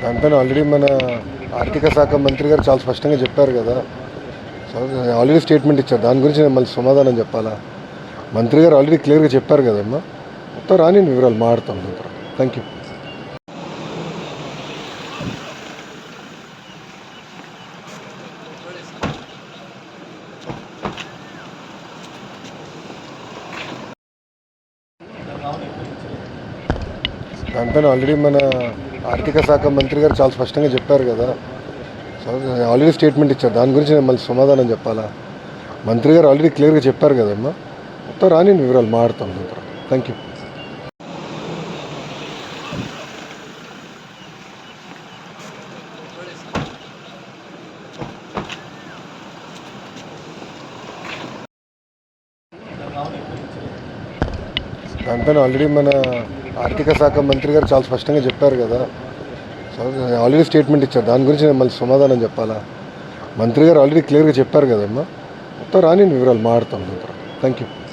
దానిపైన ఆల్రెడీ మన ఆర్థిక శాఖ మంత్రి గారు చాలా స్పష్టంగా చెప్పారు కదా. సో ఆల్రెడీ స్టేట్మెంట్ ఇచ్చారు. దాని గురించి నేను మళ్ళీ సమాధానం చెప్పాలా? మంత్రి గారు ఆల్రెడీ క్లియర్గా చెప్పారు కదమ్మా. మొత్తం రాని వివరాలు మాట్లాడతాం. Thank you. దానిపైన ఆల్రెడీ మన ఆర్థిక శాఖ మంత్రి గారు చాలా స్పష్టంగా చెప్పారు కదా. సో ఆల్రెడీ స్టేట్మెంట్ ఇచ్చారు. దాని గురించి నేను మళ్ళీ సమాధానం చెప్పాలా? మంత్రి గారు ఆల్రెడీ క్లియర్గా చెప్పారు కదమ్మా. మొత్తం రాని వివరాలు మాట్లాడతాం. Thank you. దానిపైన ఆల్రెడీ మన ఆర్థిక శాఖ మంత్రి గారు చాలా స్పష్టంగా చెప్పారు కదా. సో ఆల్రెడీ స్టేట్మెంట్ ఇచ్చారు. దాని గురించి నేను మళ్ళీ సమాధానం చెప్పాలా? మంత్రి గారు ఆల్రెడీ క్లియర్గా చెప్పారు కదమ్మా. మొత్తం రాని వివరాలు మాట్లాడతాం. Thank you.